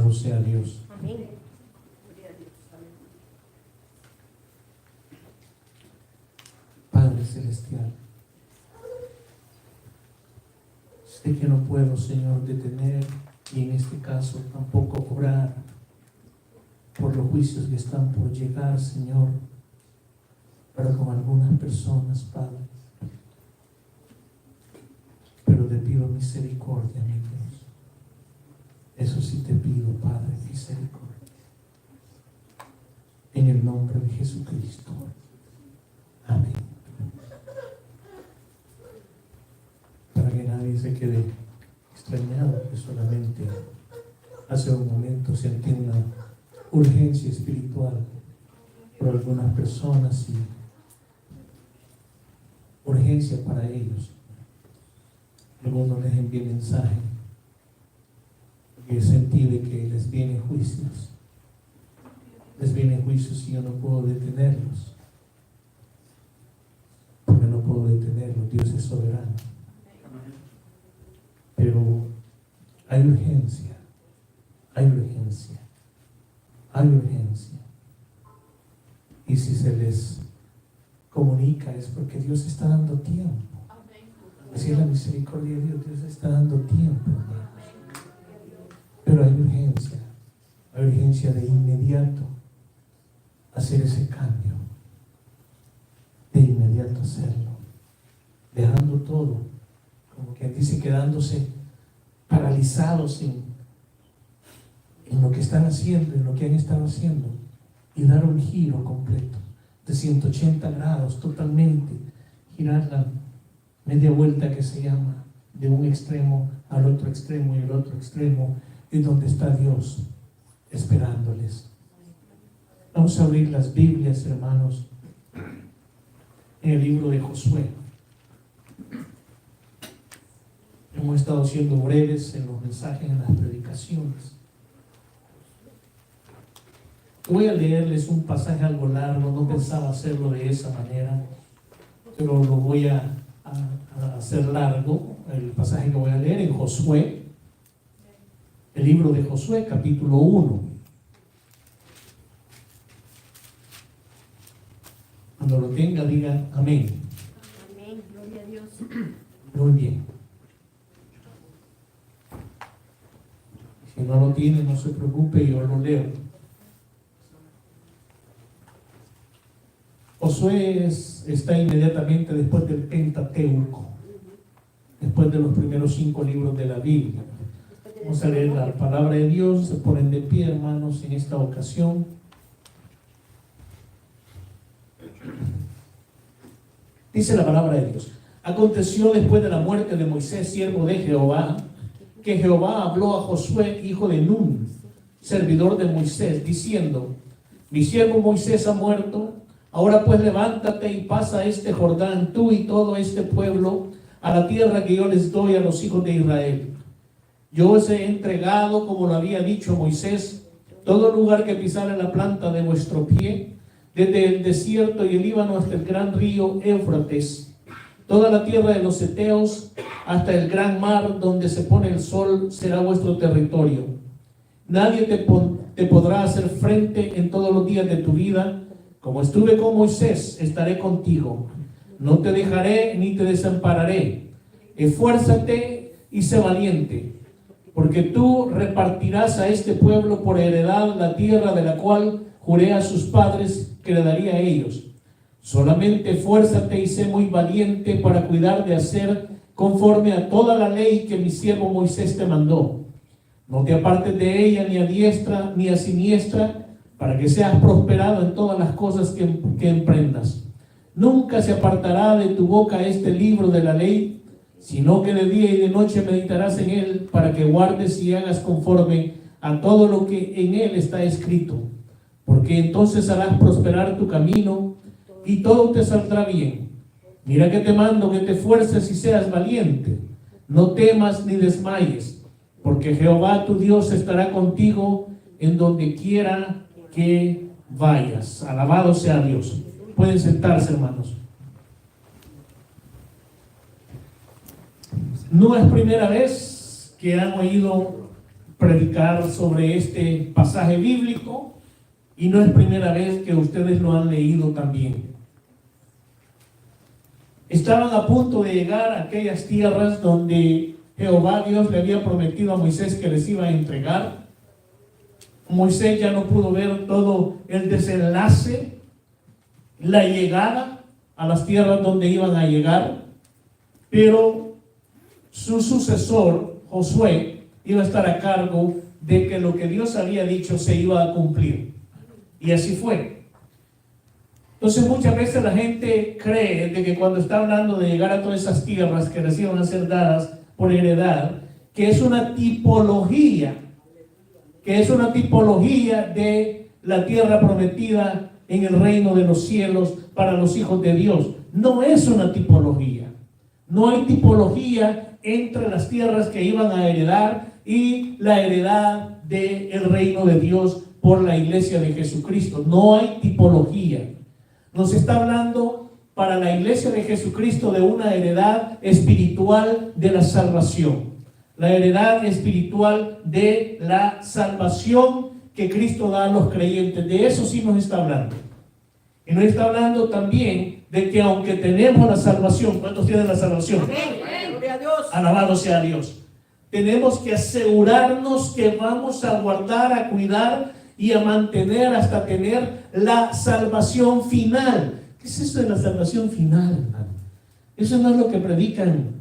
Alabado sea Dios. Amén. Padre Celestial, sé que no puedo, Señor, detener y en este caso tampoco orar por los juicios que están por llegar, Señor, pero con algunas personas, Padre. Pero te pido misericordia, mi Dios. Eso sí te pido, Padre, misericordia. En el nombre de Jesucristo. Amén. Para que nadie se quede extrañado, que solamente hace un momento sentí una urgencia espiritual por algunas personas y urgencia para ellos. Algunos les envié mensaje porque sentí de que les vienen juicios. Les vienen juicios y yo no puedo detenerlos. Porque no puedo detenerlos. Dios es soberano. Pero hay urgencia. Hay urgencia. Hay urgencia. Y si se les comunica es porque Dios está dando tiempo. Así es la misericordia de Dios. Dios está dando tiempo, hermanos. Pero hay urgencia. Hay urgencia de inmediato hacer ese cambio. De inmediato hacerlo. Dejando todo. Como quien dice, quedándose paralizados en lo que están haciendo, en lo que han estado haciendo. Y dar un giro completo. De 180 grados, totalmente. Girar la media vuelta que se llama de un extremo al otro extremo y el otro extremo es donde está Dios esperándoles. Vamos a abrir las Biblias, hermanos, en el libro de Josué. Hemos estado siendo breves en los mensajes, en las predicaciones. Voy a leerles un pasaje algo largo, no pensaba hacerlo de esa manera, pero lo voy a hacer largo. El pasaje que voy a leer en Josué, el libro de Josué, capítulo 1. Cuando lo tenga, diga amén. Amén, gloria a Dios. Muy bien. Si no lo tiene, no se preocupe, yo lo leo. Josué está inmediatamente después del Pentateuco, después de los primeros 5 libros de la Biblia. Vamos a leer la palabra de Dios. Se ponen de pie, hermanos, en esta ocasión. Dice la palabra de Dios: aconteció después de la muerte de Moisés, siervo de Jehová, que Jehová habló a Josué, hijo de Nun, servidor de Moisés, diciendo: mi siervo Moisés ha muerto. Ahora pues levántate y pasa este Jordán, tú y todo este pueblo, a la tierra que yo les doy a los hijos de Israel. Yo os he entregado, como lo había dicho Moisés, todo lugar que pisare la planta de vuestro pie, desde el desierto y el Líbano hasta el gran río Éufrates, toda la tierra de los heteos hasta el gran mar donde se pone el sol será vuestro territorio. Nadie te podrá hacer frente en todos los días de tu vida. Como estuve con Moisés, estaré contigo. No te dejaré ni te desampararé. Esfuérzate y sé valiente, porque tú repartirás a este pueblo por heredad la tierra de la cual juré a sus padres que le daría a ellos. Solamente esfuérzate y sé muy valiente para cuidar de hacer conforme a toda la ley que mi siervo Moisés te mandó. No te apartes de ella ni a diestra ni a siniestra, para que seas prosperado en todas las cosas que emprendas. Nunca se apartará de tu boca este libro de la ley, sino que de día y de noche meditarás en él, para que guardes y hagas conforme a todo lo que en él está escrito. Porque entonces harás prosperar tu camino y todo te saldrá bien. Mira que te mando que te esfuerces y seas valiente. No temas ni desmayes, porque Jehová tu Dios estará contigo en donde quiera que vayas. Alabado sea Dios. Pueden sentarse, hermanos. No es primera vez que han oído predicar sobre este pasaje bíblico y no es primera vez que ustedes lo han leído también. Estaban a punto de llegar a aquellas tierras donde Jehová Dios le había prometido a Moisés que les iba a entregar. Moisés ya no pudo ver todo el desenlace, la llegada a las tierras donde iban a llegar, pero su sucesor, Josué, iba a estar a cargo de que lo que Dios había dicho se iba a cumplir. Y así fue. Entonces muchas veces la gente cree de que cuando está hablando de llegar a todas esas tierras que les iban a ser dadas por heredad, que es una tipología de la tierra prometida en el reino de los cielos para los hijos de Dios. No es una tipología. No hay tipología entre las tierras que iban a heredar y la heredad del reino de Dios por la iglesia de Jesucristo. No hay tipología. Nos está hablando para la iglesia de Jesucristo de una heredad espiritual de la salvación. La heredad espiritual de la salvación que Cristo da a los creyentes. De eso sí nos está hablando. Y nos está hablando también de que aunque tenemos la salvación, ¿cuántos tienen la salvación? Amén. Gloria a Dios. Alabado sea Dios. Tenemos que asegurarnos que vamos a guardar, a cuidar y a mantener hasta tener la salvación final. ¿Qué es eso de la salvación final, hermano? Eso no es lo que predican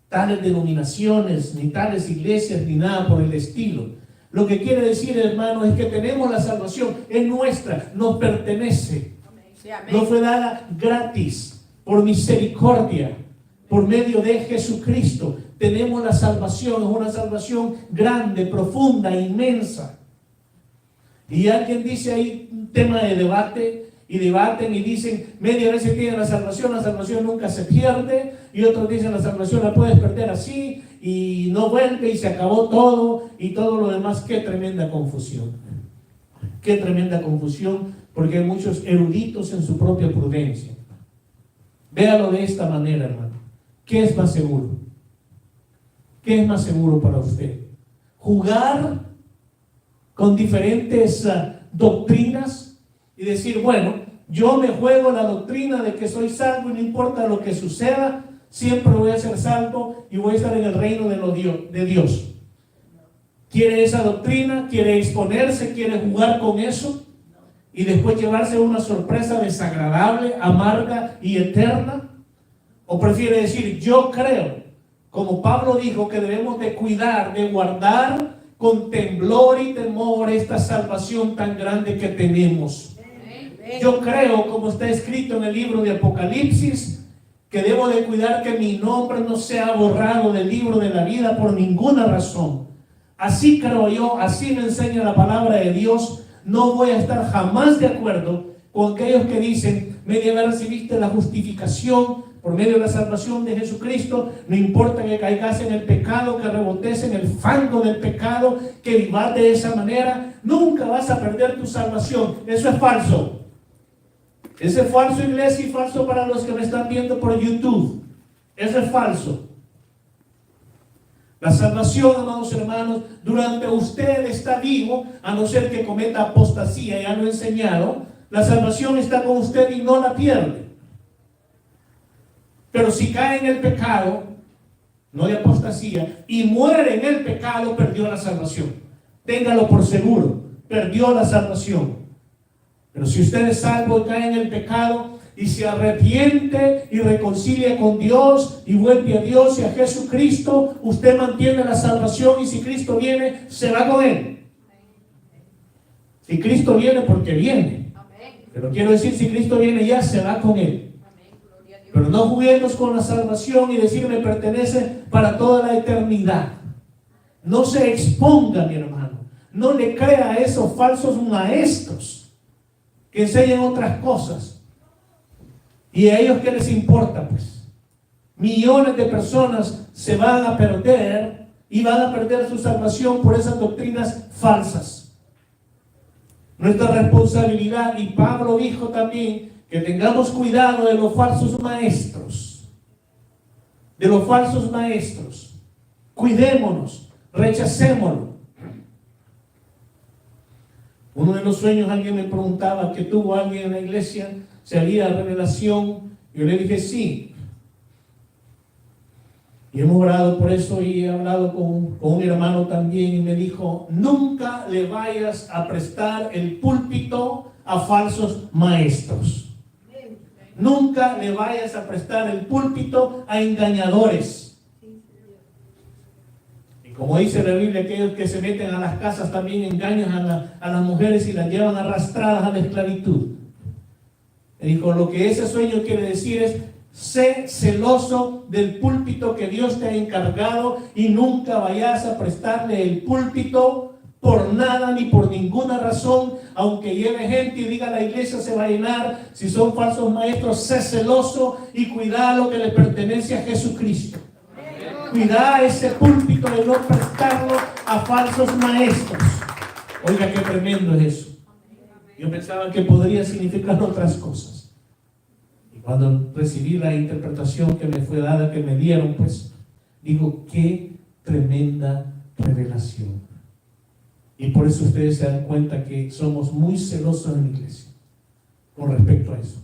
tales denominaciones, ni tales iglesias, ni nada por el estilo. Lo que quiere decir, hermano, es que tenemos la salvación, es nuestra, nos pertenece. Nos fue dada gratis, por misericordia, por medio de Jesucristo. Tenemos la salvación, es una salvación grande, profunda, inmensa. Y alguien dice ahí un tema de debate, y debaten y dicen, media vez se tiene la salvación nunca se pierde, y otros dicen la salvación la puedes perder así, y no vuelve y se acabó todo, y todo lo demás. Qué tremenda confusión. Qué tremenda confusión, porque hay muchos eruditos en su propia prudencia. Véalo de esta manera, hermano. ¿Qué es más seguro? ¿Qué es más seguro para usted? ¿Jugar con diferentes doctrinas y decir, bueno, yo me juego la doctrina de que soy salvo y no importa lo que suceda, siempre voy a ser salvo y voy a estar en el reino de Dios? ¿Quiere esa doctrina? ¿Quiere exponerse? ¿Quiere jugar con eso? Y después llevarse una sorpresa desagradable, amarga y eterna. ¿O prefiere decir, yo creo, como Pablo dijo, que debemos de cuidar, de guardar con temblor y temor esta salvación tan grande que tenemos? Yo creo, como está escrito en el libro de Apocalipsis, que debo de cuidar que mi nombre no sea borrado del libro de la vida por ninguna razón. Así creo yo, así me enseña la palabra de Dios. No voy a estar jamás de acuerdo con aquellos que dicen, media vez recibiste la justificación por medio de la salvación de Jesucristo, no importa que caigas en el pecado, que rebotes en el fango del pecado, que vivas de esa manera, nunca vas a perder tu salvación. Eso es falso. Eso es falso, iglesia, y falso para los que me están viendo por YouTube. Eso es falso. La salvación, amados hermanos, durante usted está vivo, a no ser que cometa apostasía, ya lo he enseñado. La salvación está con usted y no la pierde. Pero si cae en el pecado, no de apostasía, y muere en el pecado, perdió la salvación. Téngalo por seguro, perdió la salvación. Pero si usted es salvo y cae en el pecado y se arrepiente y reconcilia con Dios y vuelve a Dios y a Jesucristo, usted mantiene la salvación, y si Cristo viene, se va con Él. Si Cristo viene, porque viene. Pero quiero decir, si Cristo viene ya, se va con Él. Pero no juguemos con la salvación y decir me pertenece para toda la eternidad. No se exponga, mi hermano. No le crea a esos falsos maestros que enseñan otras cosas. ¿Y a ellos qué les importa? Pues millones de personas se van a perder y van a perder su salvación por esas doctrinas falsas. Nuestra responsabilidad, y Pablo dijo también, que tengamos cuidado de los falsos maestros. De los falsos maestros. Cuidémonos, rechacémoslo. Uno de los sueños, alguien me preguntaba que tuvo alguien en la iglesia, si había revelación. Yo le dije sí. Y hemos orado por eso y he hablado con un hermano también y me dijo, nunca le vayas a prestar el púlpito a falsos maestros. Nunca le vayas a prestar el púlpito a engañadores. Y como dice la Biblia, aquellos que se meten a las casas también engañan a las mujeres y las llevan arrastradas a la esclavitud. Me dijo, lo que ese sueño quiere decir es, sé celoso del púlpito que Dios te ha encargado y nunca vayas a prestarle el púlpito por nada ni por ninguna razón, aunque lleve gente y diga la iglesia se va a llenar. Si son falsos maestros, sé celoso y cuida lo que le pertenece a Jesucristo. Cuida ese púlpito de no prestarlo a falsos maestros. Oiga, qué tremendo es eso. Yo pensaba que podría significar otras cosas. Y cuando recibí la interpretación que me fue dada, que me dieron, pues, digo, qué tremenda revelación. Y por eso ustedes se dan cuenta que somos muy celosos en la iglesia con respecto a eso.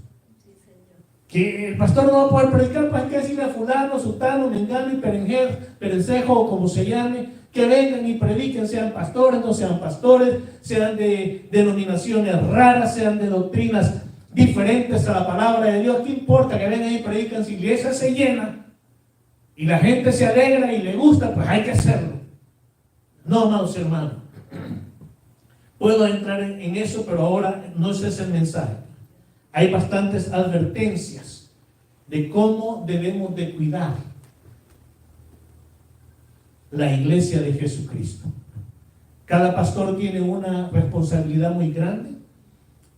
Que el pastor no va a poder predicar, pues hay que decirle a fulano, sutano, mengano y perencejo o como se llame, que vengan y prediquen, sean pastores, no sean pastores, sean de denominaciones raras, sean de doctrinas diferentes a la palabra de Dios. ¿Qué importa que vengan y prediquen? Si la iglesia se llena y la gente se alegra y le gusta, pues hay que hacerlo. No, amados hermanos. Puedo entrar en eso, pero ahora no ese es el mensaje. Hay bastantes advertencias de cómo debemos de cuidar la iglesia de Jesucristo. Cada pastor tiene una responsabilidad muy grande.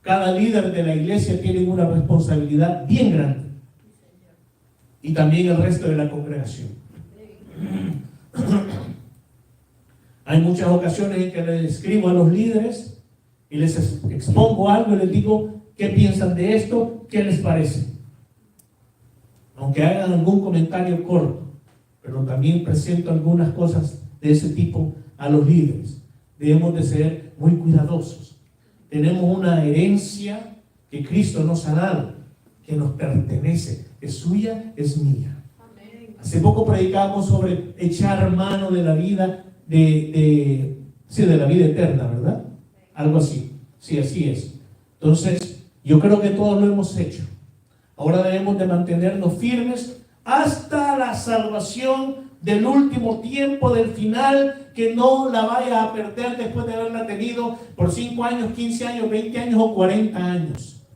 Cada líder de la iglesia tiene una responsabilidad bien grande. Y también el resto de la congregación. Hay muchas ocasiones en que les escribo a los líderes y les expongo algo y les digo, ¿qué piensan de esto? ¿Qué les parece? Aunque hagan algún comentario corto, pero también presento algunas cosas de ese tipo a los líderes. Debemos de ser muy cuidadosos. Tenemos una herencia que Cristo nos ha dado, que nos pertenece, es suya, es mía. Hace poco predicábamos sobre echar mano de la vida de la vida eterna, ¿verdad? Algo así. Sí, así es. Entonces, yo creo que todos lo hemos hecho. Ahora debemos de mantenernos firmes hasta la salvación del último tiempo, del final, que no la vaya a perder después de haberla tenido por 5 años, 15 años, 20 años o 40 años.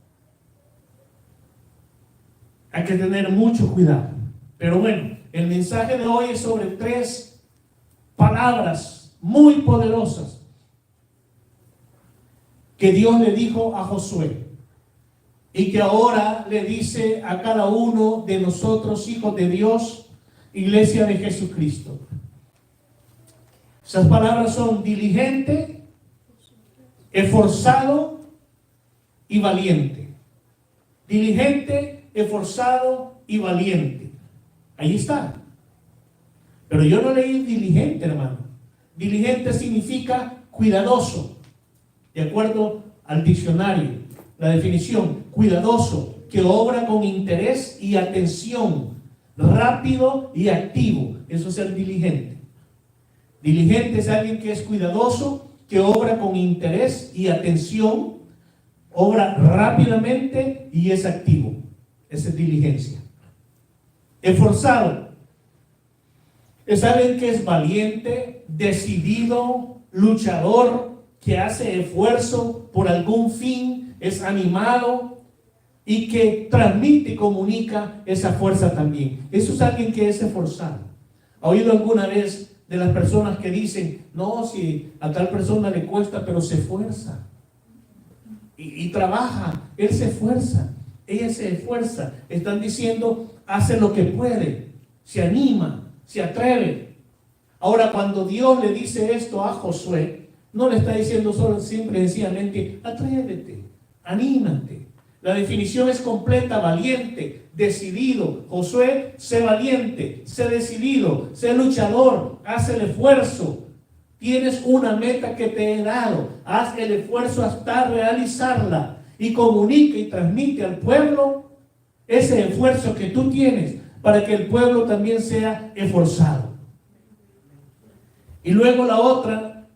Hay que tener mucho cuidado. Pero bueno, el mensaje de hoy es sobre 3 palabras muy poderosas que Dios le dijo a Josué y que ahora le dice a cada uno de nosotros, hijos de Dios, iglesia de Jesucristo. Esas palabras son diligente, esforzado y valiente. Diligente, esforzado y valiente. Ahí está. Pero yo no leí diligente, hermano. Diligente significa cuidadoso. De acuerdo al diccionario, la definición, cuidadoso, que obra con interés y atención, rápido y activo. Eso es ser diligente. Diligente es alguien que es cuidadoso, que obra con interés y atención, obra rápidamente y es activo. Esa es diligencia. Esforzado es alguien que es valiente, decidido, luchador, que hace esfuerzo por algún fin, es animado y que transmite y comunica esa fuerza también. Eso es alguien que es esforzado. ¿Ha oído alguna vez de las personas que dicen, no, si a tal persona le cuesta, pero se esfuerza y trabaja, él se esfuerza, ella se esfuerza? Están diciendo, hace lo que puede, se anima, se atreve. Ahora, cuando Dios le dice esto a Josué, no le está diciendo solo, simple y sencillamente, atrévete, anímate. La definición es completa: valiente, decidido. Josué, sé valiente, sé decidido, sé luchador, haz el esfuerzo. Tienes una meta que te he dado. Haz el esfuerzo hasta realizarla y comunica y transmite al pueblo ese esfuerzo que tú tienes para que el pueblo también sea esforzado. Y luego la otra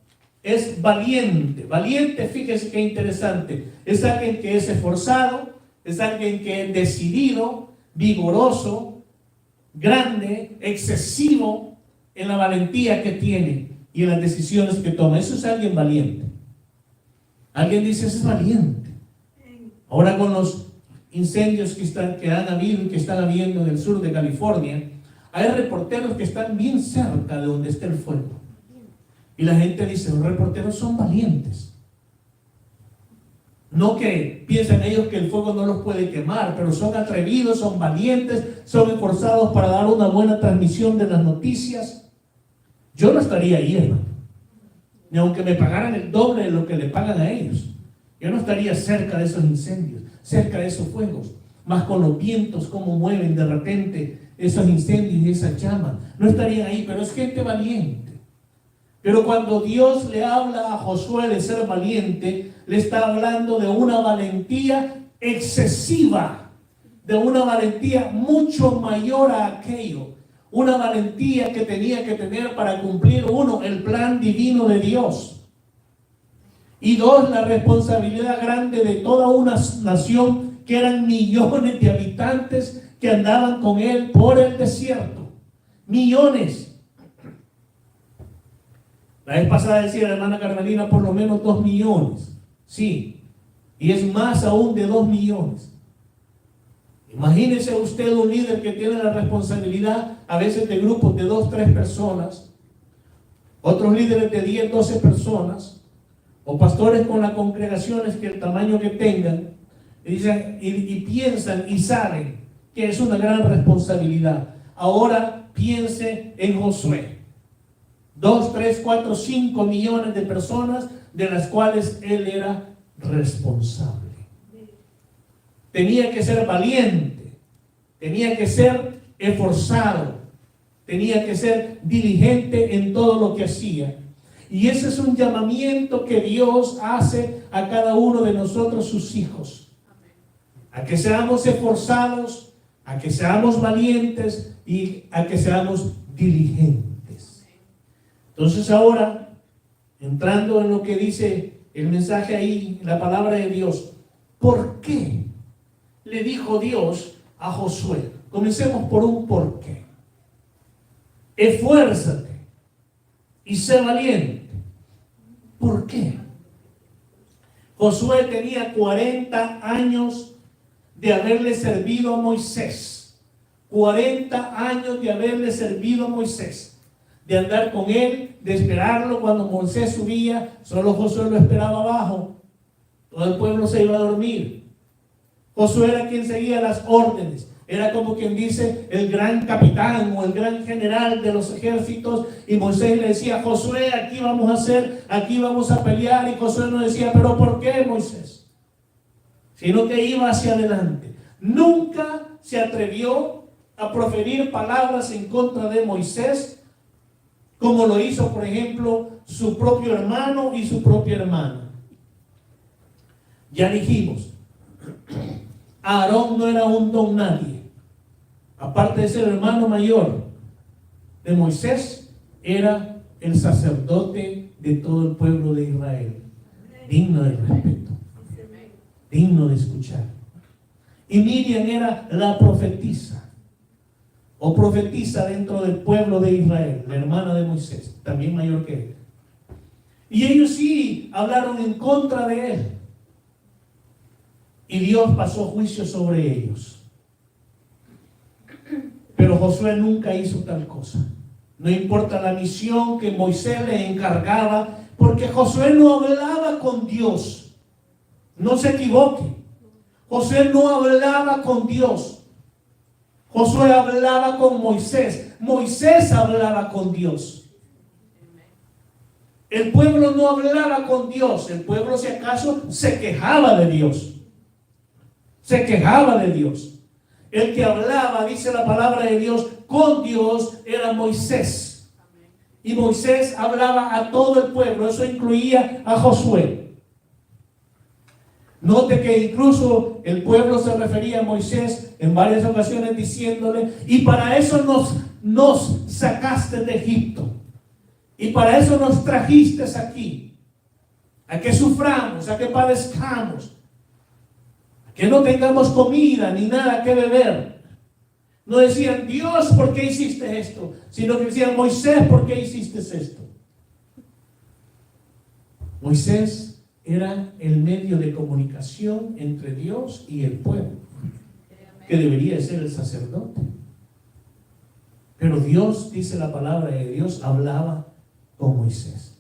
es valiente. Valiente, fíjese qué interesante. Es alguien que es esforzado, es alguien que es decidido, vigoroso, grande, excesivo en la valentía que tiene y en las decisiones que toma. Eso es alguien valiente. Alguien dice, eso es valiente. Ahora con los incendios que han habido y que están habiendo en el sur de California, hay reporteros que están bien cerca de donde está el fuego. Y la gente dice, los reporteros son valientes. No que piensan ellos que el fuego no los puede quemar, pero son atrevidos, son valientes, son esforzados para dar una buena transmisión de las noticias. Yo no estaría ahí, hermano. Ni aunque me pagaran el doble de lo que le pagan a ellos. Yo no estaría cerca de esos incendios, cerca de esos fuegos. Más con los vientos, cómo mueven de repente esos incendios y esas llamas. No estaría ahí, pero es gente valiente. Pero cuando Dios le habla a Josué de ser valiente, le está hablando de una valentía excesiva, de una valentía mucho mayor a aquello, una valentía que tenía que tener para cumplir, uno, el plan divino de Dios, y dos, la responsabilidad grande de toda una nación que eran millones de habitantes que andaban con él por el desierto, millones. La vez pasada decía la hermana Carmelina, por lo menos 2 millones. Sí, y es más aún de 2 millones. Imagínese usted un líder que tiene la responsabilidad a veces de grupos de 2, 3 personas, otros líderes de 10, 12 personas, o pastores con las congregaciones que el tamaño que tengan, y piensan y saben que es una gran responsabilidad. Ahora piense en Josué. 2, 3, 4, 5 millones de personas de las cuales él era responsable. Tenía que ser valiente, tenía que ser esforzado, tenía que ser diligente en todo lo que hacía. Y ese es un llamamiento que Dios hace a cada uno de nosotros, sus hijos. A que seamos esforzados, a que seamos valientes y a que seamos diligentes. Entonces ahora, entrando en lo que dice el mensaje ahí, la palabra de Dios, ¿por qué le dijo Dios a Josué? Comencemos por un por qué. Esfuérzate y sé valiente. ¿Por qué? Josué tenía 40 años de haberle servido a Moisés. 40 años de haberle servido a Moisés. De andar con él, de esperarlo cuando Moisés subía, solo Josué lo esperaba abajo. Todo el pueblo se iba a dormir. Josué era quien seguía las órdenes. Era como quien dice el gran capitán o el gran general de los ejércitos. Y Moisés le decía, Josué, aquí vamos a hacer, aquí vamos a pelear. Y Josué no decía, pero ¿por qué, Moisés? Sino que iba hacia adelante. Nunca se atrevió a proferir palabras en contra de Moisés, como lo hizo, por ejemplo, su propio hermano y su propia hermana. Ya dijimos, Aarón no era un don nadie. Aparte de ser hermano mayor de Moisés, era el sacerdote de todo el pueblo de Israel. Digno de respeto, digno de escuchar. Y Miriam era la profetisa, o profetiza dentro del pueblo de Israel, la hermana de Moisés, también mayor que él. Y ellos sí hablaron en contra de él. Y Dios pasó juicio sobre ellos. Pero Josué nunca hizo tal cosa. No importa la misión que Moisés le encargaba, porque Josué no hablaba con Dios. No se equivoque. Josué no hablaba con Dios. Josué hablaba con Moisés. Moisés hablaba con Dios. El pueblo no hablaba con Dios. El pueblo, si acaso, se quejaba de Dios. Se quejaba de Dios. El que hablaba, dice la palabra de Dios, con Dios era Moisés. y Moisés hablaba a todo el pueblo. Eso incluía a Josué. Note que incluso el pueblo se refería a Moisés en varias ocasiones diciéndole: y para eso nos sacaste de Egipto, y para eso nos trajiste aquí, a que suframos, a que padezcamos, a que no tengamos comida ni nada que beber. No decían: Dios, ¿por qué hiciste esto? Sino que decían: Moisés, ¿por qué hiciste esto? Moisés era el medio de comunicación entre Dios y el pueblo, que debería ser el sacerdote. Pero Dios, dice la palabra de Dios, hablaba con Moisés.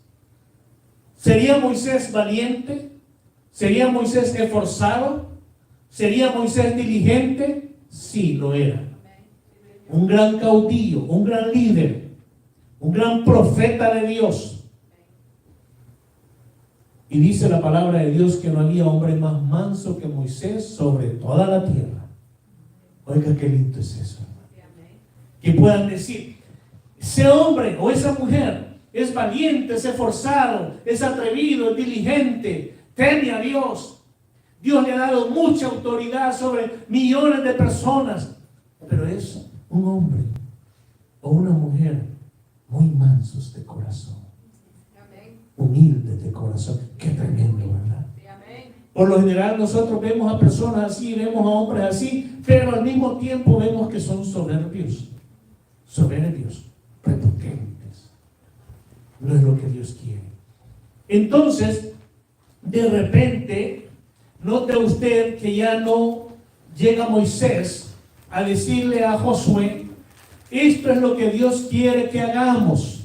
¿Sería Moisés valiente? ¿Sería Moisés esforzado? ¿Sería Moisés diligente? Sí, lo era. Un gran caudillo, un gran líder, un gran profeta de Dios. Y dice la palabra de Dios que no había hombre más manso que Moisés sobre toda la tierra. Oiga, qué lindo es eso, hermano. Que puedan decir: ese hombre o esa mujer es valiente, es esforzado, es atrevido, es diligente, teme a Dios. Dios le ha dado mucha autoridad sobre millones de personas. Pero es un hombre o una mujer muy mansos de corazón, humildes de corazón. Qué tremendo, ¿verdad? Por lo general nosotros vemos a personas así, vemos a hombres así, pero al mismo tiempo vemos que son soberbios, prepotentes. No es lo que Dios quiere. Entonces, de repente, note usted que ya no llega Moisés a decirle a Josué: esto es lo que Dios quiere que hagamos.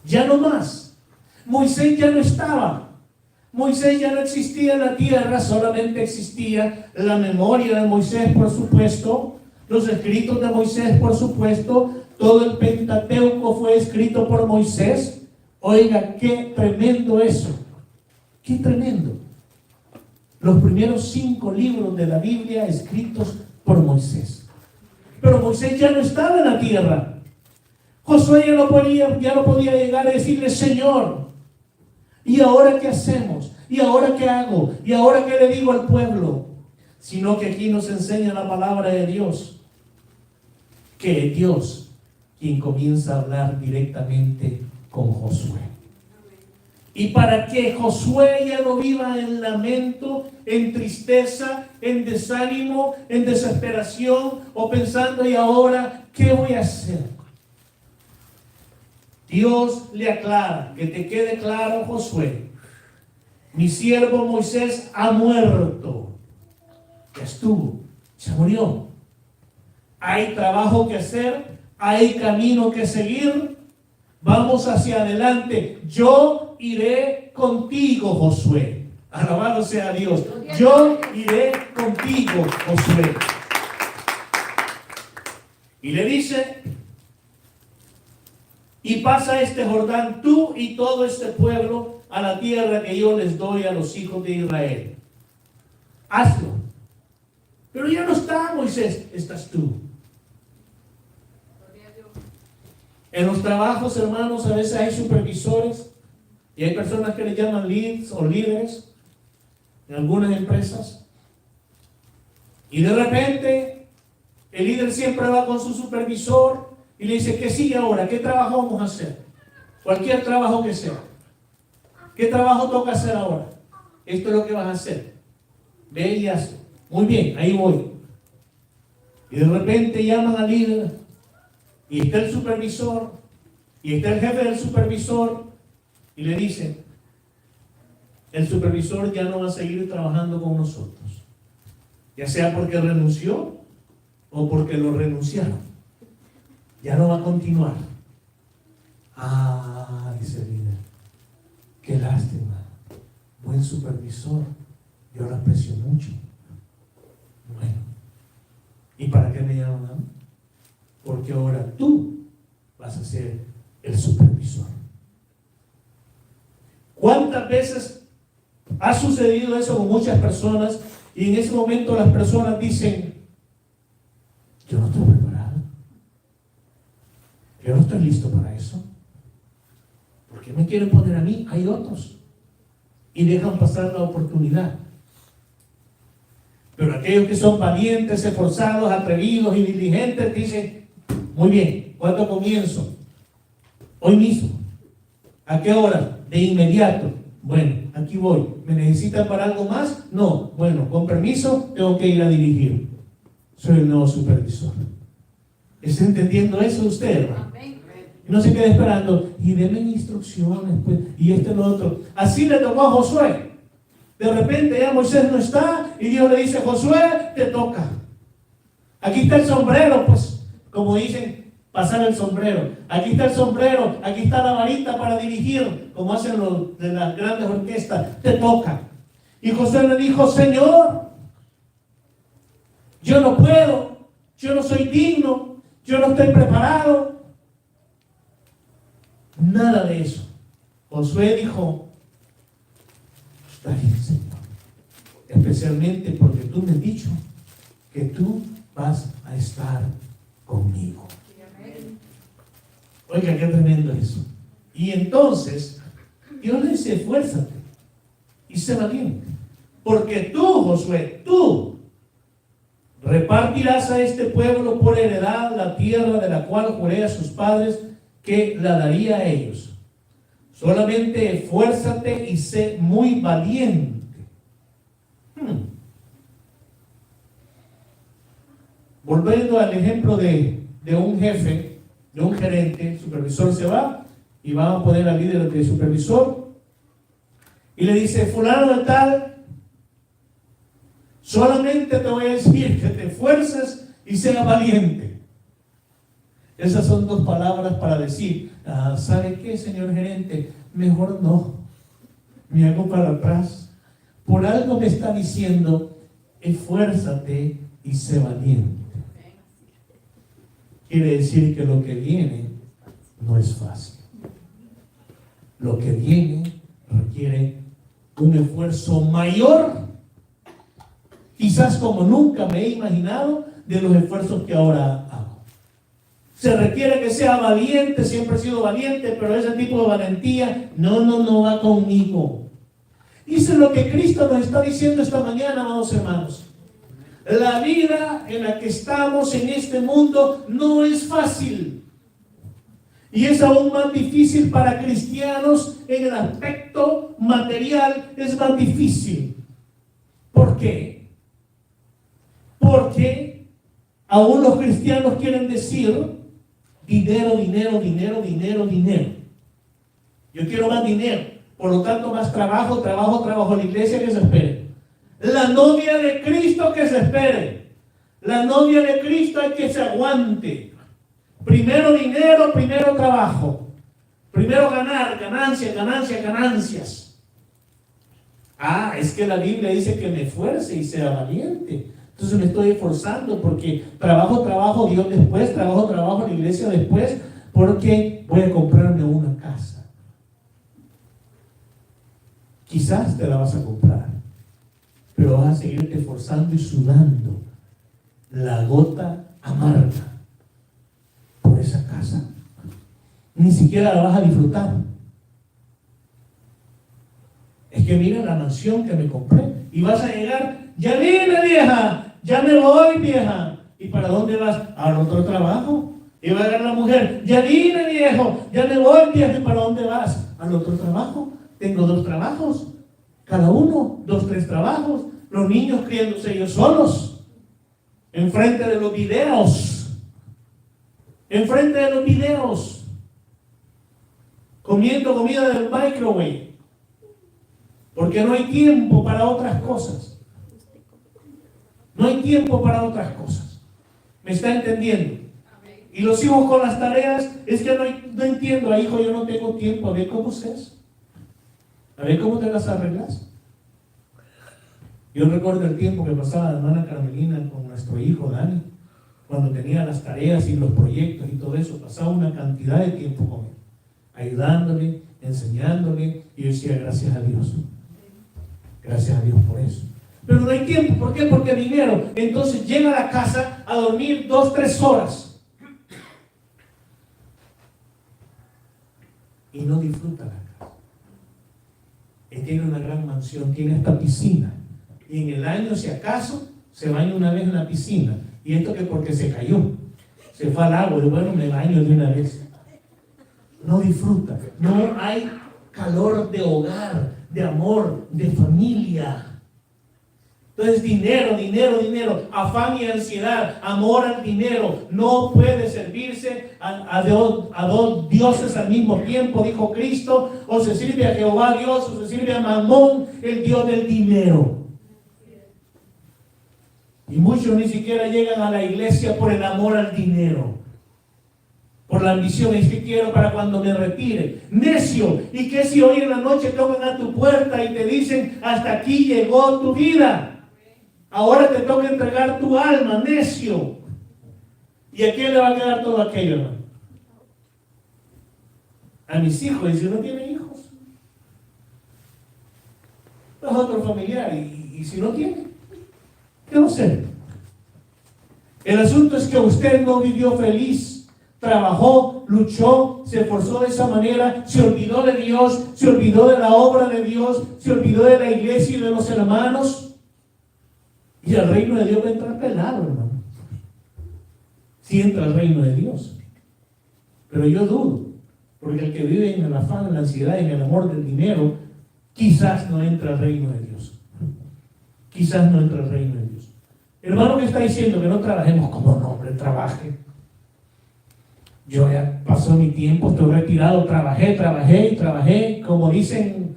Ya no más. Moisés ya no estaba. Moisés ya no existía en la tierra, solamente existía la memoria de Moisés, por supuesto, los escritos de Moisés, por supuesto, todo el Pentateuco fue escrito por Moisés. Oiga, qué tremendo eso, qué tremendo. Los primeros 5 libros de la Biblia escritos por Moisés. Pero Moisés ya no estaba en la tierra. Josué ya no podía llegar a decirle: Señor, ¿y ahora qué hacemos? ¿Y ahora qué hago? ¿Y ahora qué le digo al pueblo? Sino que aquí nos enseña la palabra de Dios, que es Dios quien comienza a hablar directamente con Josué. Y para que Josué ya no viva en lamento, en tristeza, en desánimo, en desesperación, o pensando: ¿y ahora qué voy a hacer? Dios le aclara, que te quede claro, Josué: mi siervo Moisés ha muerto. Ya estuvo, se murió. Hay trabajo que hacer, hay camino que seguir. Vamos hacia adelante. Yo iré contigo, Josué. Alabado sea Dios. Yo iré contigo, Josué. Y le dice: y pasa este Jordán, tú y todo este pueblo, a la tierra que yo les doy a los hijos de Israel. Hazlo. Pero ya no está Moisés, estás tú. En los trabajos, hermanos, a veces hay supervisores y hay personas que le llaman leads o líderes en algunas empresas. Y de repente, el líder siempre va con su supervisor y le dice: ¿qué sigue ahora? ¿Qué trabajo vamos a hacer? Cualquier trabajo que sea. ¿Qué trabajo toca hacer ahora? Esto es lo que vas a hacer. Ve y hazlo. Muy bien, ahí voy. Y de repente llaman al líder, y está el supervisor, y está el jefe del supervisor, y le dicen: el supervisor ya no va a seguir trabajando con nosotros. Ya sea porque renunció o porque lo renunciaron. Ya no va a continuar. Ah, dice el líder, qué lástima. Buen supervisor, yo lo aprecio mucho. Bueno, ¿y para qué me llaman a mí? Porque ahora tú vas a ser el supervisor. ¿Cuántas veces ha sucedido eso con muchas personas? Y en ese momento las personas dicen: yo no estoy preparado, yo no estoy listo para eso. qué me quieren poner a mí? Hay otros. Y dejan pasar la oportunidad. Pero aquellos que son valientes, esforzados, atrevidos y diligentes dicen, muy bien, ¿cuándo comienzo? Hoy mismo. ¿A qué hora? De inmediato. Bueno, aquí voy. ¿Me necesitan para algo más? No. Bueno, con permiso, tengo que ir a dirigir. Soy el nuevo supervisor. ¿Está entendiendo eso usted, hermano? Y no se quede esperando. Y denme instrucciones, pues. Y lo otro. Así le tocó a Josué. De repente ya Moisés no está. Y Dios le dice, Josué, te toca. Aquí está el sombrero, pues. Como dicen, pasar el sombrero. Aquí está el sombrero. Aquí está la varita para dirigir. Como hacen los de las grandes orquestas. Te toca. Y Josué le dijo, Señor, yo no puedo. Yo no soy digno. Yo no estoy preparado. Nada de eso. Josué dijo, está bien, Señor. Especialmente porque tú me has dicho que tú vas a estar conmigo. Oiga, qué tremendo eso. Y entonces, Dios le dice, esfuérzate y sé valiente. Porque tú, Josué, tú repartirás a este pueblo por heredad la tierra de la cual juré a sus padres que la daría a ellos. Solamente esfuérzate y sé muy valiente. Volviendo al ejemplo de un jefe, de un gerente, el supervisor se va y va a poner al líder de supervisor y le dice, fulano de tal, solamente te voy a decir que te esfuerces y seas valiente. Esas son dos palabras para decir, ¿sabe qué, señor gerente? Mejor no. Me hago para atrás. Por algo me está diciendo, esfuérzate y sé valiente. Quiere decir que lo que viene no es fácil. Lo que viene requiere un esfuerzo mayor, quizás como nunca me he imaginado, de los esfuerzos que ahora hago. Se requiere que sea valiente, siempre he sido valiente, pero ese tipo de valentía no va conmigo. Dice lo que Cristo nos está diciendo esta mañana, amados hermanos. La vida en la que estamos en este mundo no es fácil. Y es aún más difícil para cristianos en el aspecto material, es más difícil. ¿Por qué? Porque aún los cristianos quieren decir dinero, dinero, dinero, dinero, dinero. Yo quiero más dinero, por lo tanto más trabajo, trabajo, trabajo. La iglesia que se espere. La novia de Cristo que se espere. La novia de Cristo es que se aguante. Primero dinero, primero trabajo. Primero ganar, ganancias, ganancias, ganancias. Es que la Biblia dice que me esfuerce y sea valiente. Entonces me estoy esforzando porque trabajo, Dios después, trabajo, la iglesia después, porque voy a comprarme una casa. Quizás te la vas a comprar, pero vas a seguirte esforzando y sudando la gota amarga por esa casa. Ni siquiera la vas a disfrutar. Es que mira la mansión que me compré y vas a llegar, ya vine vieja, ya me voy vieja. ¿Y para dónde vas? Al otro trabajo. Y va a llegar la mujer, ya vine viejo, ya me voy vieja. ¿Y para dónde vas? Al otro trabajo. Tengo 2 trabajos, cada uno, 2, 3 trabajos. Los niños criándose ellos solos, enfrente de los videos, comiendo comida del microwave, porque no hay tiempo para otras cosas. No hay tiempo para otras cosas. ¿Me está entendiendo? Y los hijos con las tareas, es que no entiendo, hijo, yo no tengo tiempo. A ver cómo es. A ver cómo te las arreglas. Yo recuerdo el tiempo que pasaba la hermana Carmelina con nuestro hijo Dani, cuando tenía las tareas y los proyectos y todo eso, pasaba una cantidad de tiempo con él, ayudándole, enseñándole, y yo decía, gracias a Dios. Gracias a Dios por eso. Pero no hay tiempo, ¿por qué? Porque dinero. Entonces llega a la casa a dormir 2, 3 horas. y no disfruta la casa. Él tiene una gran mansión, tiene esta piscina. Y en el año, si acaso, se baña una vez en la piscina. Y esto que porque se cayó. Se fue al agua y bueno, me baño de una vez. No disfruta. No hay calor de hogar, de amor, de familia. Entonces dinero, dinero, dinero, afán y ansiedad, amor al dinero. No puede servirse a dos dioses al mismo tiempo, dijo Cristo. O se sirve a Jehová Dios, o se sirve a Mamón, el Dios del dinero. Y muchos ni siquiera llegan a la iglesia por el amor al dinero. Por la ambición, es que quiero para cuando me retire. Necio, ¿y qué si hoy en la noche tocan a tu puerta y te dicen, hasta aquí llegó tu vida? Ahora te toca entregar tu alma, necio. ¿Y a quién le va a quedar todo aquello, hermano? A mis hijos, y si no tienen hijos. Es otro familiar, y si no tiene, ¿qué va a hacer? El asunto es que usted no vivió feliz, trabajó, luchó, se esforzó de esa manera, se olvidó de Dios, se olvidó de la obra de Dios, se olvidó de la iglesia y de los hermanos. Y el reino de Dios va a entrar pelado, hermano. Sí entra el reino de Dios. Pero yo dudo, porque el que vive en el afán, en la ansiedad, en el amor del dinero, quizás no entra al reino de Dios. Quizás no entra al reino de Dios. Hermano que está diciendo que no trabajemos, como no, hombre, trabaje. Yo ya pasó mi tiempo, estoy retirado, trabajé, como dicen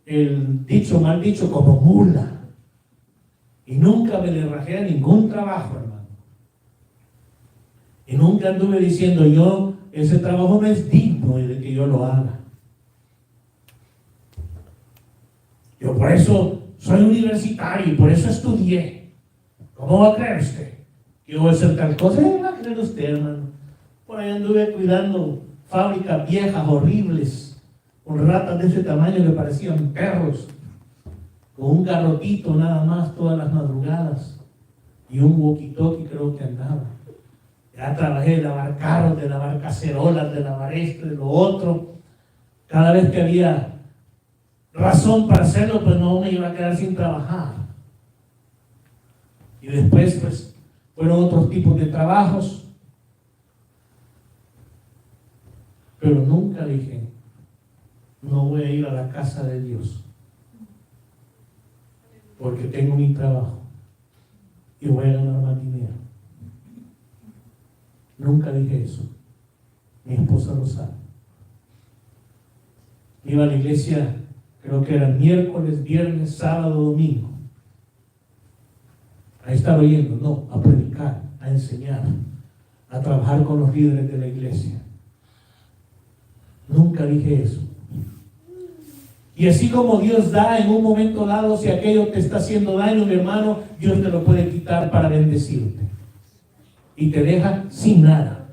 el dicho, mal dicho, como mula. Y nunca me le rajé a ningún trabajo, hermano. Y nunca anduve diciendo yo, ese trabajo no es digno de que yo lo haga. Yo por eso soy universitario y por eso estudié. ¿Cómo va a creer usted que yo voy a hacer tal cosa? ¿Qué va a creer usted, hermano? Por ahí anduve cuidando fábricas viejas, horribles, con ratas de ese tamaño que parecían perros, con un garrotito nada más todas las madrugadas y un walkie-talkie creo que andaba. Ya trabajé de lavar carros, de lavar cacerolas, de lavar esto, de lo otro. Cada vez que había razón para hacerlo, pues no me iba a quedar sin trabajar. Y después, pues, fueron otros tipos de trabajos. Pero nunca dije, no voy a ir a la casa de Dios, porque tengo mi trabajo y voy a ganar más dinero. Nunca dije eso. Mi esposa lo sabe. Iba a la iglesia, creo que era miércoles, viernes, sábado, domingo. A estar oyendo, no, a predicar, a enseñar, a trabajar con los líderes de la iglesia. Nunca dije eso. Y así como Dios da en un momento dado, si aquello te está haciendo daño, mi hermano, Dios te lo puede quitar para bendecirte. Y te deja sin nada.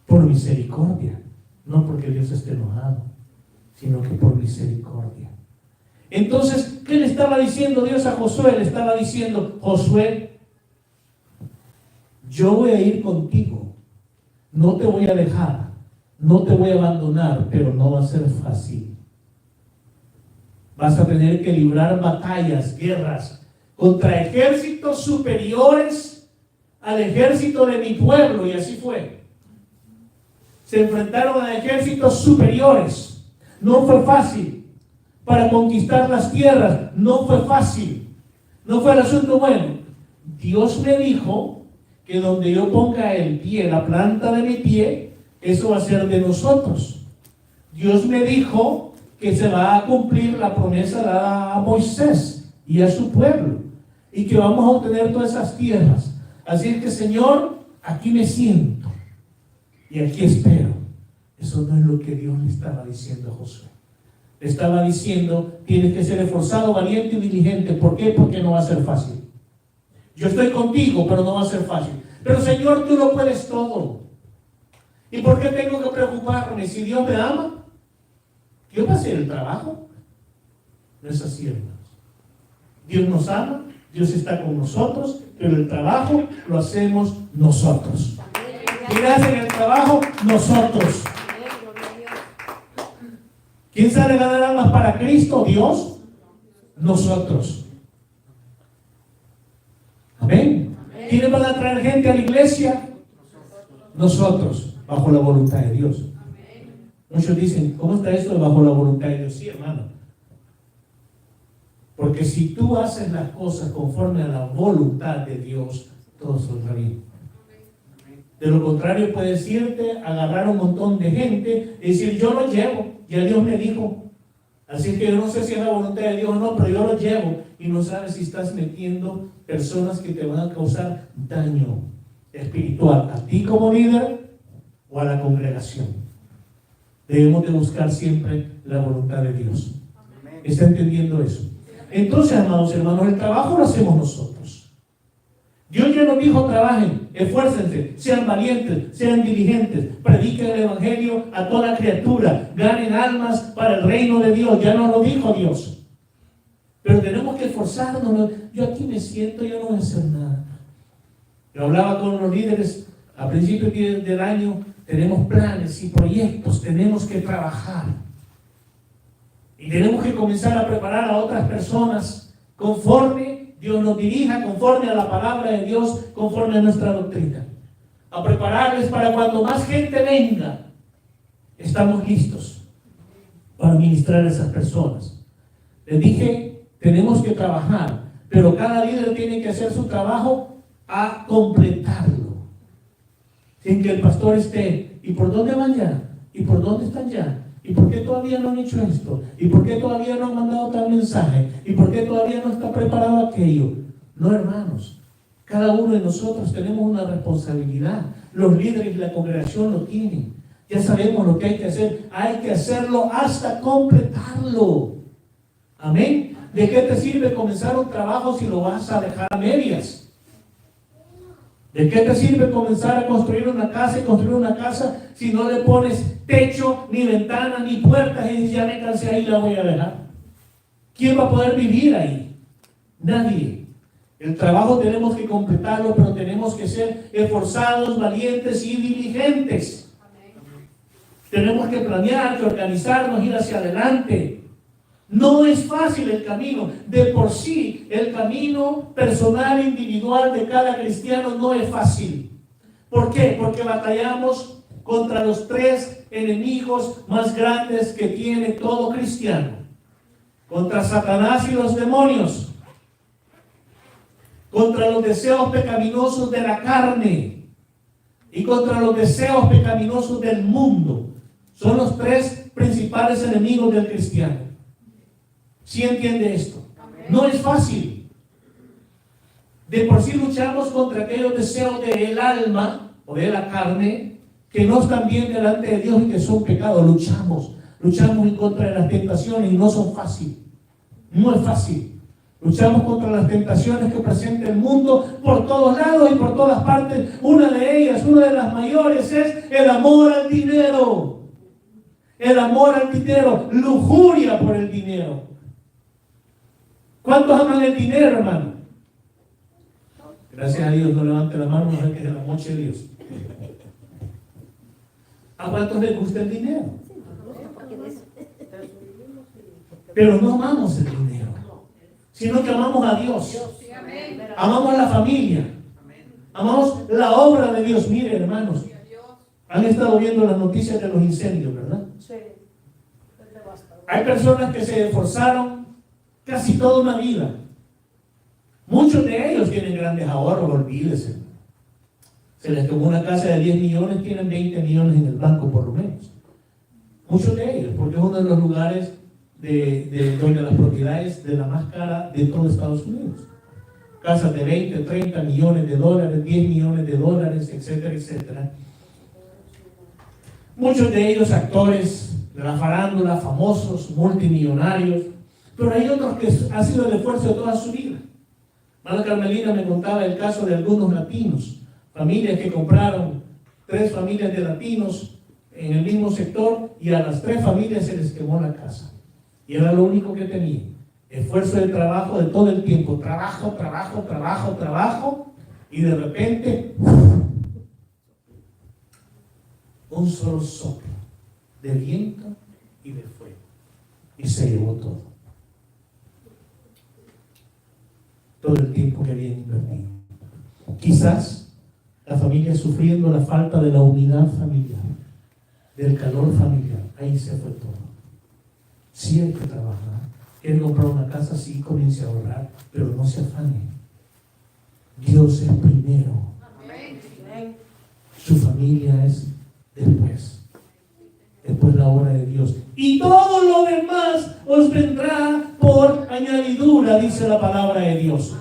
Por misericordia. No porque Dios esté enojado, sino que por misericordia. Entonces, ¿qué le estaba diciendo Dios a Josué? Le estaba diciendo, Josué, yo voy a ir contigo. No te voy a dejar. No te voy a abandonar, pero no va a ser fácil. Vas a tener que librar batallas, guerras, contra ejércitos superiores al ejército de mi pueblo, y así fue. Se enfrentaron a ejércitos superiores. No fue fácil. Para conquistar las tierras, no fue fácil. No fue el asunto bueno. Dios me dijo que donde yo ponga el pie, la planta de mi pie, eso va a ser de nosotros. Dios me dijo que se va a cumplir la promesa dada a Moisés y a su pueblo, y que vamos a obtener todas esas tierras. Así es que, Señor, aquí me siento y aquí espero. Eso no es lo que Dios le estaba diciendo a Josué. Le estaba diciendo, tienes que ser esforzado, valiente y diligente. ¿Por qué? Porque no va a ser fácil. Yo estoy contigo, pero no va a ser fácil. Pero, Señor, tú lo puedes todo. ¿Y por qué tengo que preocuparme? Si Dios me ama, Dios va a hacer el trabajo. No es así, hermanos. Dios nos ama, Dios está con nosotros, pero el trabajo lo hacemos nosotros. ¿Quién hace el trabajo? Nosotros. ¿Quién sale a ganar almas para Cristo? Dios. Nosotros. Amén. ¿Quiénes van a traer gente a la iglesia? Nosotros, bajo la voluntad de Dios. Muchos dicen, ¿cómo está esto de bajo la voluntad de Dios? Sí, hermano. Porque si tú haces las cosas conforme a la voluntad de Dios, todo saldrá bien. De lo contrario, puedes irte, agarrar un montón de gente y decir, yo lo llevo, ya Dios me dijo. Así que yo no sé si es la voluntad de Dios o no, pero yo lo llevo. Y no sabes si estás metiendo personas que te van a causar daño espiritual, a ti como líder o a la congregación. Debemos de buscar siempre la voluntad de Dios. ¿Está entendiendo eso? Entonces, amados hermanos, el trabajo lo hacemos nosotros. Dios ya nos dijo, trabajen, esfuércense, sean valientes, sean diligentes, prediquen el evangelio a toda criatura, ganen almas para el reino de Dios. Ya nos lo dijo Dios. Pero tenemos que esforzarnos. Yo aquí me siento, yo no voy a hacer nada. Yo hablaba con los líderes a principios del año. Tenemos planes y proyectos, tenemos que trabajar. Y tenemos que comenzar a preparar a otras personas conforme Dios nos dirija, conforme a la palabra de Dios, conforme a nuestra doctrina. A prepararles para cuando más gente venga, estamos listos para ministrar a esas personas. Les dije, tenemos que trabajar, pero cada líder tiene que hacer su trabajo a completarlo. Sin que el pastor esté, ¿y por dónde van ya? ¿Y por dónde están ya? ¿Y por qué todavía no han hecho esto? ¿Y por qué todavía no han mandado tal mensaje? ¿Y por qué todavía no está preparado aquello? No, hermanos. Cada uno de nosotros tenemos una responsabilidad. Los líderes y la congregación lo tienen. Ya sabemos lo que hay que hacer. Hay que hacerlo hasta completarlo. Amén. ¿De qué te sirve comenzar un trabajo si lo vas a dejar a medias? ¿De qué te sirve comenzar a construir una casa y construir una casa si no le pones techo, ni ventana, ni puertas y dices, ya me cansé, ahí la voy a dejar? ¿Quién va a poder vivir ahí? Nadie. El trabajo tenemos que completarlo, pero tenemos que ser esforzados, valientes y diligentes. Tenemos que planear, que organizarnos, ir hacia adelante. No es fácil el camino. De por sí, el camino personal, individual de cada cristiano no es fácil. ¿Por qué? Porque batallamos contra los tres enemigos más grandes que tiene todo cristiano. Contra Satanás y los demonios. Contra los deseos pecaminosos de la carne. Y contra los deseos pecaminosos del mundo. Son los tres principales enemigos del cristiano. ¿Sí entiende esto? No es fácil. De por sí luchamos contra aquellos deseos del alma o de la carne que no están bien delante de Dios y que son pecados. Luchamos en contra de las tentaciones y no son fáciles. No es fácil. Luchamos contra las tentaciones que presenta el mundo por todos lados y por todas partes. Una de ellas, una de las mayores, es el amor al dinero. El amor al dinero, lujuria por el dinero. ¿Cuántos aman el dinero, hermano? Gracias a Dios, no levante la mano, no es que es la mocha de Dios. ¿A cuántos les gusta el dinero? Pero no amamos el dinero, sino que amamos a Dios. Amamos a la familia. Amamos la obra de Dios. Miren, hermanos, han estado viendo las noticias de los incendios, ¿verdad? Hay personas que se esforzaron casi toda una vida. Muchos de ellos tienen grandes ahorros, olvídese. Se les quemó una casa de 10 millones, tienen 20 millones en el banco por lo menos. Muchos de ellos, porque es uno de los lugares donde las propiedades de la más cara de todo Estados Unidos. Casas de 20, 30 millones de dólares, 10 millones de dólares, etcétera, etcétera. Muchos de ellos actores de la farándula, famosos, multimillonarios. Pero hay otros que ha sido el esfuerzo de toda su vida. Hermana Carmelina me contaba el caso de algunos latinos, familias que compraron 3 familias de latinos en el mismo sector y a las 3 familias se les quemó la casa. Y era lo único que tenían. Esfuerzo de trabajo de todo el tiempo. Trabajo, y de repente un solo soplo de viento y de fuego. y se llevó todo. Todo el tiempo que habían invertido. Quizás la familia sufriendo la falta de la unidad familiar, del calor familiar. Ahí se fue todo. Sí hay que trabajar. Quiere comprar una casa, sí, comience a ahorrar, pero no se afane. Dios es primero. Amén. Su familia es después. Después la obra de Dios. Y todo lo demás os vendrá por añadidura, dice la palabra de Dios.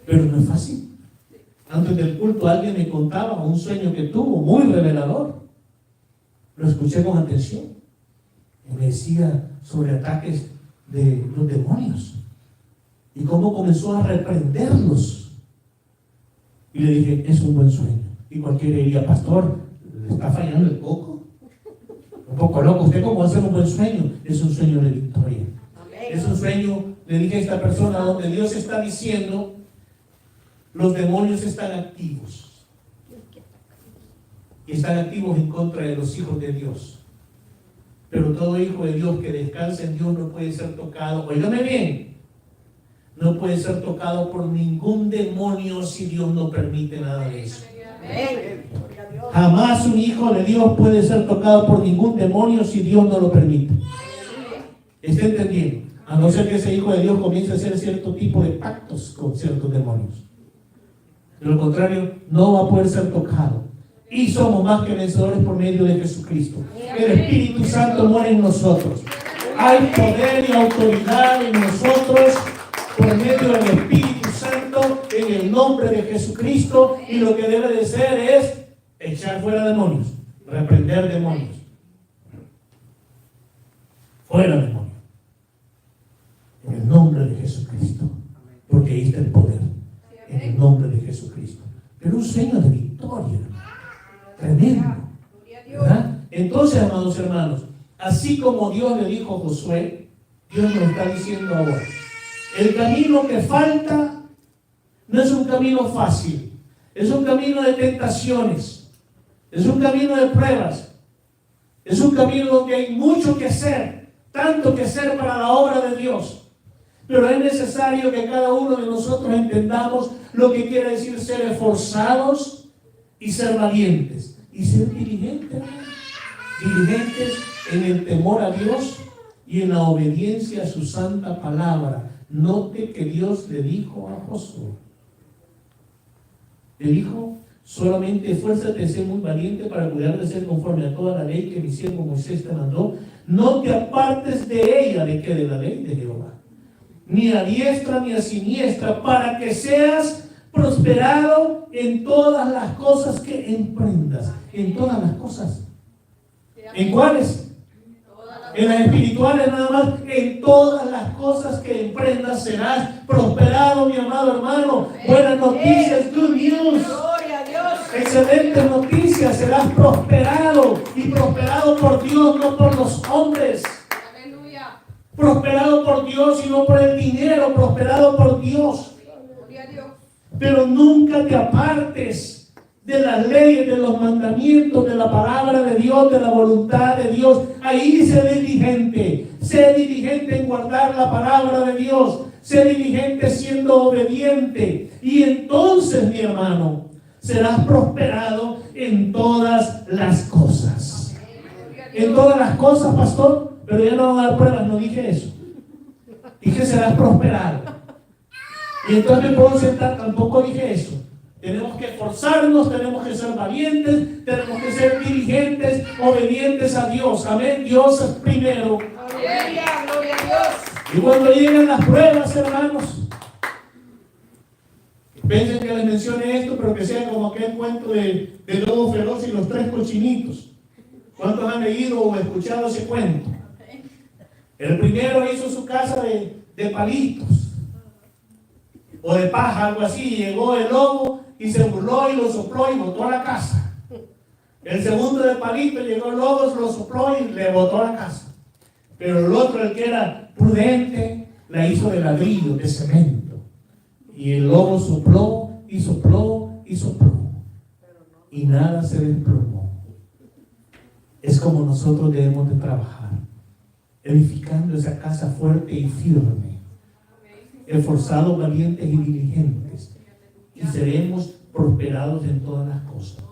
Pero no es fácil. Antes del culto alguien me contaba un sueño que tuvo, muy revelador. Lo escuché con atención. Y me decía sobre ataques de los demonios. Y cómo comenzó a reprenderlos. Y le dije, es un buen sueño. Y cualquiera diría, pastor, ¿le está fallando el coco? Un poco loco. ¿Usted cómo va a hacer un buen sueño? Es un sueño de victoria. Es un sueño, le dije a esta persona, donde Dios está diciendo, los demonios están activos. Y están activos en contra de los hijos de Dios. Pero todo hijo de Dios que descansa en Dios no puede ser tocado. Óigame bien. No puede ser tocado por ningún demonio si Dios no permite nada de eso. Jamás un hijo de Dios puede ser tocado por ningún demonio si Dios no lo permite. ¿Está entendiendo? A no ser que ese hijo de Dios comience a hacer cierto tipo de pactos con ciertos demonios. De lo contrario, no va a poder ser tocado. Y somos más que vencedores por medio de Jesucristo. El Espíritu Santo mora en nosotros. Hay poder y autoridad en nosotros por medio del Espíritu Santo en el nombre de Jesucristo. Y lo que debe de ser es echar fuera demonios, reprender demonios. Fuera demonios. En el nombre de Jesucristo. Porque ahí está el poder. En el nombre de Jesucristo. Pero un sueño de victoria. Tremendo. ¿Verdad? Entonces, amados hermanos, así como Dios le dijo a Josué, Dios nos está diciendo ahora, el camino que falta no es un camino fácil, es un camino de tentaciones, es un camino de pruebas, es un camino donde hay mucho que hacer, tanto que hacer para la obra de Dios. Pero es necesario que cada uno de nosotros entendamos lo que quiere decir ser esforzados y ser valientes. Y ser diligentes. Diligentes en el temor a Dios y en la obediencia a su santa palabra. Note que Dios le dijo a Josué. Le dijo, solamente esfuérzate a ser muy valiente para cuidar de ser conforme a toda la ley que mi siervo Moisés te mandó. No te apartes de ella, ¿de qué? De la ley de Jehová. Ni a diestra ni a siniestra, para que seas prosperado en todas las cosas que emprendas. En todas las cosas. ¿En cuáles? En las espirituales nada más. En todas las cosas que emprendas serás prosperado, mi amado hermano. Buenas noticias, good news. Excelentes noticias, serás prosperado. Y prosperado por Dios, no por los hombres. Prosperado por Dios y no por el dinero. Prosperado por Dios. Pero nunca te apartes de las leyes, de los mandamientos, de la palabra de Dios, de la voluntad de Dios. Ahí sé diligente en guardar la palabra de Dios, sé diligente siendo obediente. Y entonces, mi hermano, serás prosperado en todas las cosas. En todas las cosas, pastor, pero ya no van a dar pruebas, no dije eso. Dije serás prosperado. Y entonces me puedo sentar, tampoco dije eso. Tenemos que esforzarnos, tenemos que ser valientes, tenemos que ser diligentes, obedientes a Dios. Amén. Dios es primero. Gloria a Dios. Y cuando lleguen las pruebas, hermanos, piensen que les mencione esto, pero que sea como aquel cuento de lobo feroz y los tres cochinitos. ¿Cuántos han leído o escuchado ese cuento? El primero hizo su casa de palitos o de paja, algo así. Llegó el lobo y se burló y lo sopló y botó a la casa. El segundo de palito llegó el lobo, lo sopló y le botó a la casa. Pero el otro, el que era prudente, la hizo de ladrillo, de cemento. Y el lobo sopló y sopló y sopló. Y nada se desplomó. Es como nosotros debemos de trabajar. edificando esa casa fuerte y firme, esforzados, valientes y diligentes, y seremos prosperados en todas las cosas.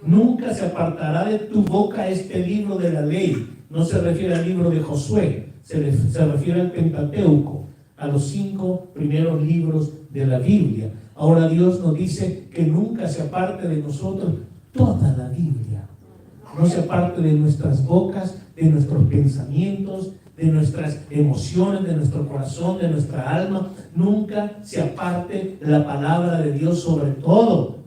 Nunca se apartará de tu boca este libro de la ley. No se refiere al libro de Josué, se refiere al Pentateuco, a los 5 primeros libros de la Biblia. Ahora Dios nos dice que nunca se aparte de nosotros toda la Biblia. No se aparte de nuestras bocas, de nuestros pensamientos, de nuestras emociones, de nuestro corazón, de nuestra alma. Nunca se aparte la palabra de Dios, sobre todo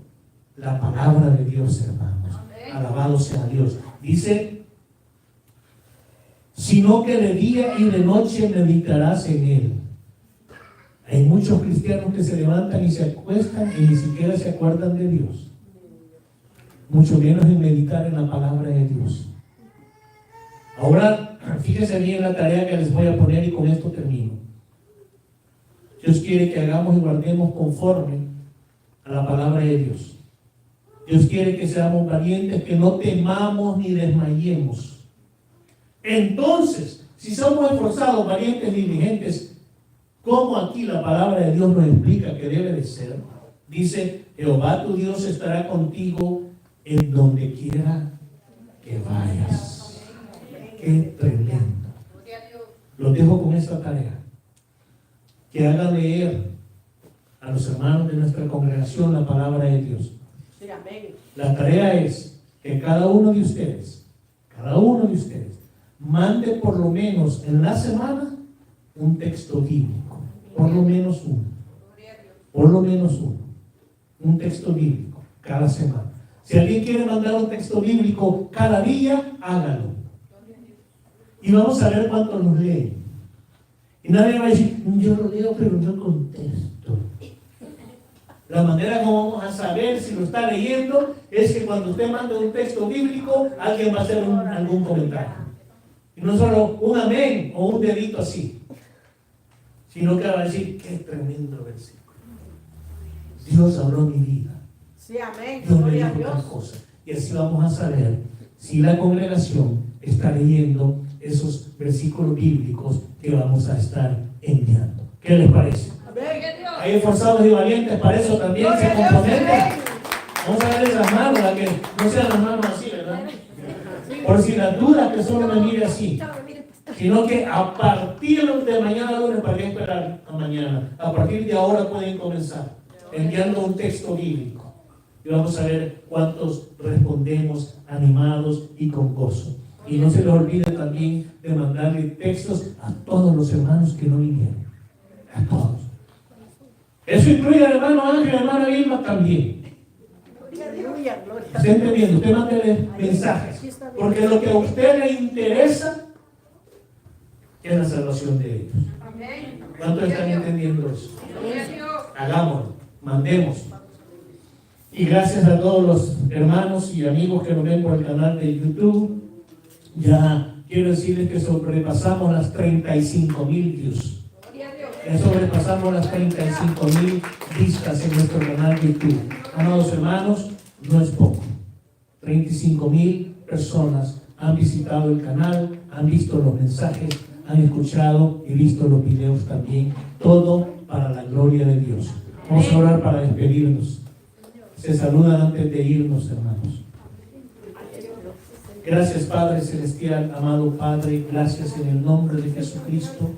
la palabra de Dios, hermanos. Alabado sea Dios. Dice, sino que de día y de noche meditarás en él. Hay muchos cristianos que se levantan y se acuestan y ni siquiera se acuerdan de Dios, mucho menos en meditar en la palabra de Dios. Ahora, fíjense bien la tarea que les voy a poner y con esto termino. Dios quiere que hagamos y guardemos conforme a la palabra de Dios. Dios quiere que seamos valientes, que no temamos ni desmayemos. Entonces, si somos esforzados, valientes y diligentes, ¿cómo aquí la palabra de Dios nos explica que debe de ser? Dice, Jehová tu Dios estará contigo en donde quiera que vayas. Qué tremendo. Los dejo con esta tarea. Que hagan leer a los hermanos de nuestra congregación la palabra de Dios. La tarea es que cada uno de ustedes, mande por lo menos en la semana un texto bíblico. Por lo menos uno. Un texto bíblico cada semana. Si alguien quiere mandar un texto bíblico cada día, hágalo. Y vamos a ver cuántos nos leen. Y nadie va a decir, yo lo leo, pero yo contesto. La manera como vamos a saber si lo está leyendo es que cuando usted mande un texto bíblico, alguien va a hacer algún comentario. Y no solo un amén o un dedito así, sino que va a decir, qué tremendo versículo. Dios habló mi vida. Sí, amén. Dios me dijo tal cosa. Y así vamos a saber si la congregación está leyendo esos versículos bíblicos que vamos a estar enviando. ¿Qué les parece? Hay esforzados y valientes para eso también, se comprometen. Vamos a ver esas manos, la que no sean las manos así, ¿verdad? Por si las dudas, que solo me mire así, sino que a partir de mañana lunes, para qué esperar a mañana, a partir de ahora pueden comenzar enviando un texto bíblico y vamos a ver cuántos respondemos animados y con gozo. Y no se les olvide también de mandarle textos a todos los hermanos que no vinieron, a todos. Eso incluye al hermano Ángel y a la hermana Vilma también. ¿Está entendiendo? Usted mándele mensajes, porque lo que a usted le interesa es la salvación de ellos. ¿Cuántos están entendiendo eso? Hagámoslo, mandemos. Y gracias a todos los hermanos y amigos que nos ven por el canal de YouTube. Ya quiero decirles que sobrepasamos las 35,000 views. Ya sobrepasamos las 35,000 vistas en nuestro canal de YouTube. Amados hermanos, no es poco. 35,000 personas han visitado el canal, han visto los mensajes, han escuchado y visto los videos también. Todo para la gloria de Dios. Vamos a orar para despedirnos. Se saludan antes de irnos, hermanos. Gracias, Padre Celestial, amado Padre, gracias en el nombre de Jesucristo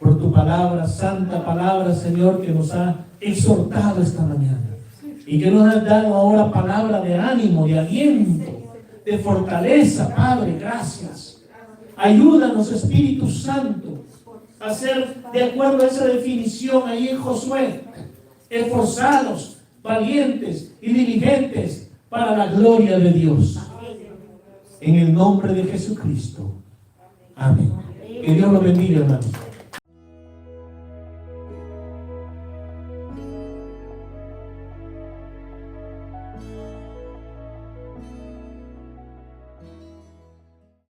por tu palabra, santa palabra, Señor, que nos ha exhortado esta mañana y que nos has dado ahora palabra de ánimo, de aliento, de fortaleza. Padre, gracias. Ayúdanos, Espíritu Santo, a ser de acuerdo a esa definición ahí en Josué, esforzados, valientes y diligentes para la gloria de Dios. En el nombre de Jesucristo. Amén. Que Dios los bendiga, hermanos.